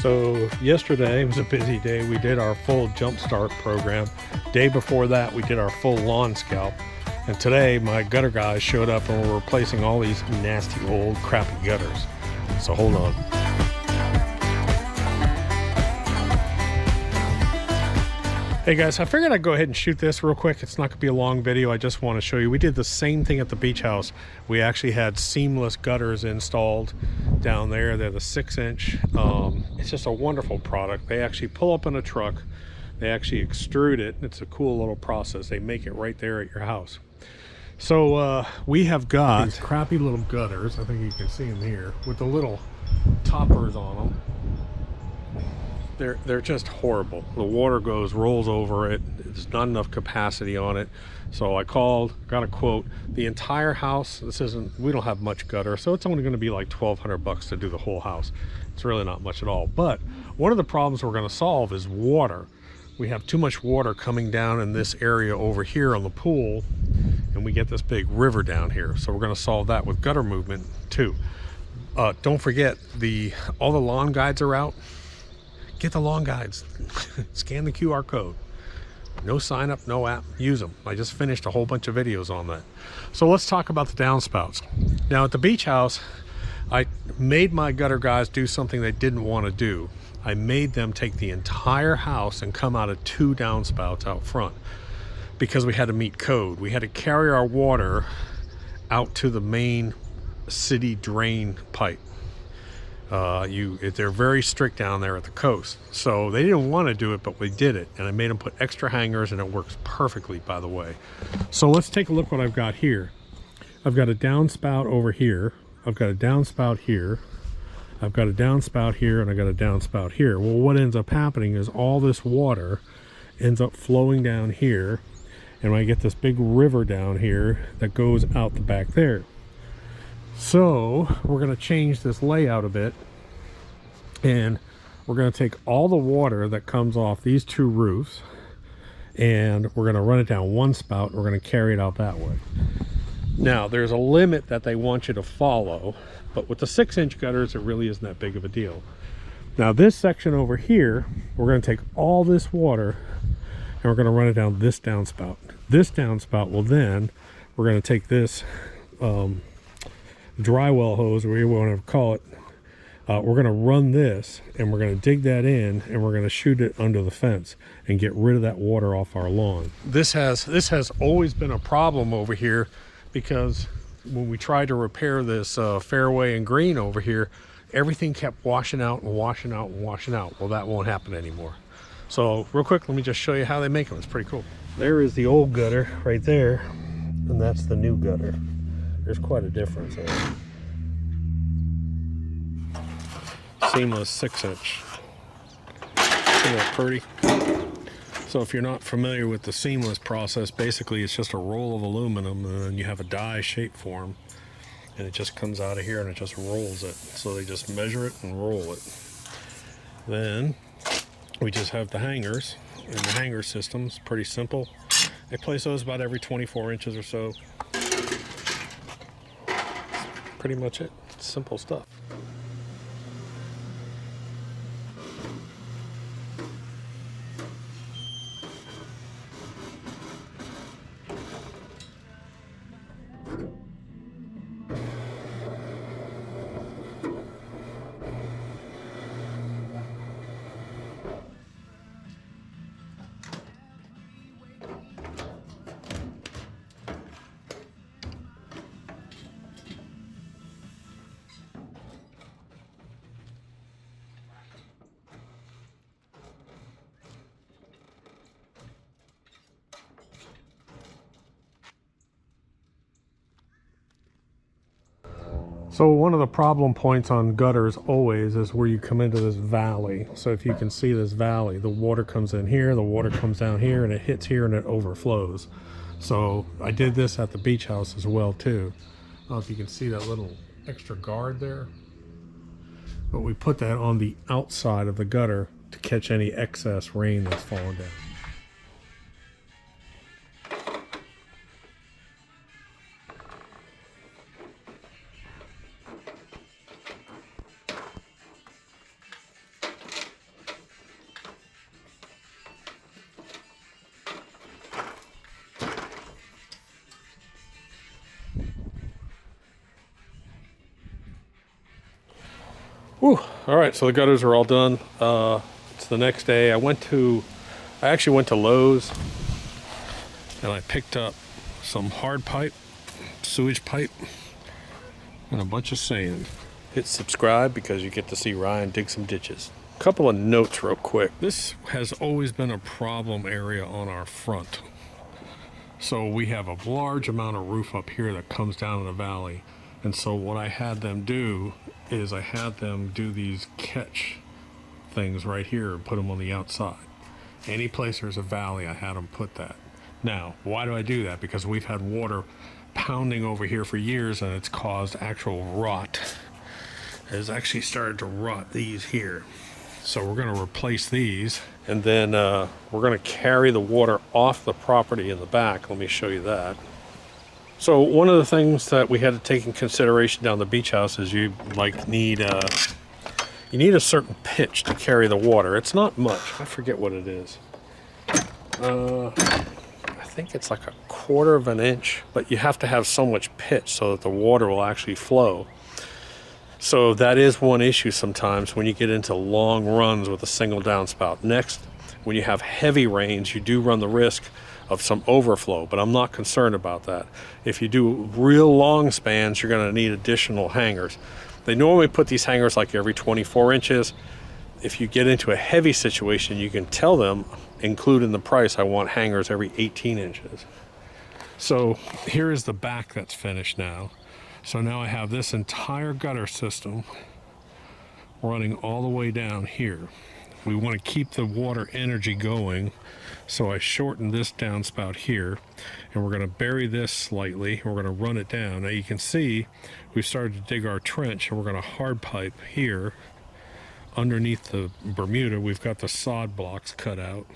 So yesterday was a busy day. We did our full jump start program. Day before that, we did our full lawn scalp. And today, my gutter guys showed up and we're replacing all these nasty old crappy gutters. So hold on. Hey guys, I figured I'd go ahead and shoot this real quick. It's not gonna be a long video. I just want to show you. We did the same thing at the beach house. We actually had seamless gutters installed down there. They're the 6-inch. It's just a wonderful product. They actually pull up in a truck. They actually extrude it. It's a cool little process. They make it right there at your house. So we have got these crappy little gutters. I think you can see them here with the little toppers on them. They're just horrible. The water rolls over it. There's not enough capacity on it. So I called, got a quote. The entire house, we don't have much gutter, so it's only going to be like $1,200 to do the whole house. It's really not much at all. But one of the problems we're going to solve is water. We have too much water coming down in this area over here on the pool, and we get this big river down here. So we're going to solve that with gutter movement too. Don't forget, all the lawn guides are out. Get the lawn guides. Scan the QR code. No sign up, no app. Use them. I just finished a whole bunch of videos on that. So let's talk about the downspouts. Now at the beach house, I made my gutter guys do something they didn't want to do. I made them take the entire house and come out of 2 downspouts out front because we had to meet code. We had to carry our water out to the main city drain pipe. They're very strict down there at the coast, so they didn't want to do it, but we did it, and I made them put extra hangers, and it works perfectly, by the way. So let's take a look what I've got here. I've got a downspout over here. I've got a downspout here. I've got a downspout here, and I got a downspout here. Well, what ends up happening is all this water ends up flowing down here, and I get this big river down here that goes out the back there. So we're going to change this layout a bit, and we're going to take all the water that comes off these 2 roofs, and we're going to run it down one spout, and we're going to carry it out that way. Now there's a limit that they want you to follow, but with the 6-inch gutters it really isn't that big of a deal. Now this section over here, we're going to take all this water and we're going to run it down this downspout. This downspout will then, we're going to take this dry well hose, or whatever you want to call it, we're going to run this and we're going to dig that in and we're going to shoot it under the fence and get rid of that water off our lawn. This has always been a problem over here because when we tried to repair this fairway and green over here, everything kept washing out and washing out and washing out. Well, that won't happen anymore. So real quick, let me just show you how they make them. It's pretty cool. There is the old gutter right there, and that's the new gutter. There's quite a difference there. Seamless 6-inch. Isn't that pretty? So if you're not familiar with the seamless process, basically it's just a roll of aluminum and then you have a die shape form, and it just comes out of here and it just rolls it. So they just measure it and roll it. Then we just have the hangers, and the hanger system's pretty simple. They place those about every 24 inches or so. Pretty much it. It's simple stuff. So one of the problem points on gutters always is where you come into this valley. So if you can see this valley, the water comes in here, the water comes down here, and it hits here and it overflows. So I did this at the beach house as well too. I don't know if you can see that little extra guard there, but we put that on the outside of the gutter to catch any excess rain that's falling down. Whew. All right, so the gutters are all done. It's the next day. I actually went to Lowe's and I picked up some hard pipe, sewage pipe, and a bunch of sand. Hit subscribe because you get to see Ryan dig some ditches. A couple of notes real quick. This has always been a problem area on our front. So we have a large amount of roof up here that comes down in the valley. And so what I had them do is I had them do these catch things right here and put them on the outside. Any place there's a valley, I had them put that. Now, why do I do that? Because we've had water pounding over here for years and it's caused actual rot. It's actually started to rot these here. So we're going to replace these, and then we're going to carry the water off the property in the back. Let me show you that. So one of the things that we had to take in consideration down the beach house is you need a certain pitch to carry the water. It's not much. I forget what it is. I think it's like 1/4 of an inch, but you have to have so much pitch so that the water will actually flow. So that is one issue sometimes when you get into long runs with a single downspout. Next, when you have heavy rains, you do run the risk of some overflow, but I'm not concerned about that. If you do real long spans, you're going to need additional hangers. They normally put these hangers like every 24 inches. If you get into a heavy situation, you can tell them, include in the price, I want hangers every 18 inches. So here is the back that's finished now. So now I have this entire gutter system running all the way down here. We want to keep the water energy going, so I shortened this downspout here, and we're going to bury this slightly. We're going to run it down. Now you can see we've started to dig our trench, and we're going to hard pipe here underneath the Bermuda. We've got the sod blocks cut out,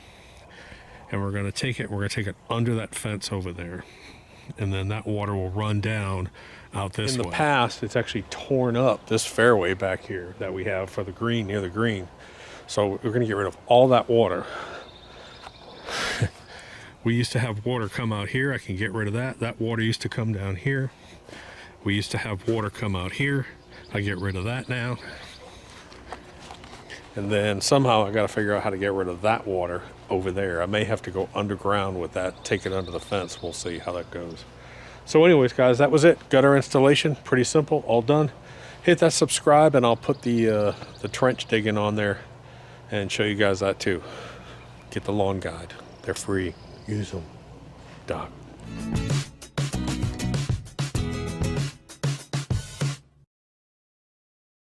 and we're going to take it under that fence over there, and then that water will run down out this way. In the past, it's actually torn up this fairway back here that we have for the green, near the green. So we're going to get rid of all that water. We used to have water come out here. I can get rid of that. That water used to come down here. We used to have water come out here. I get rid of that now. And then somehow I got to figure out how to get rid of that water over there. I may have to go underground with that, take it under the fence. We'll see how that goes. So anyways, guys, that was it. Gutter installation, pretty simple, all done. Hit that subscribe, and I'll put the trench digging on there and show you guys that too. Get the lawn guide. They're free. Use them. Doc.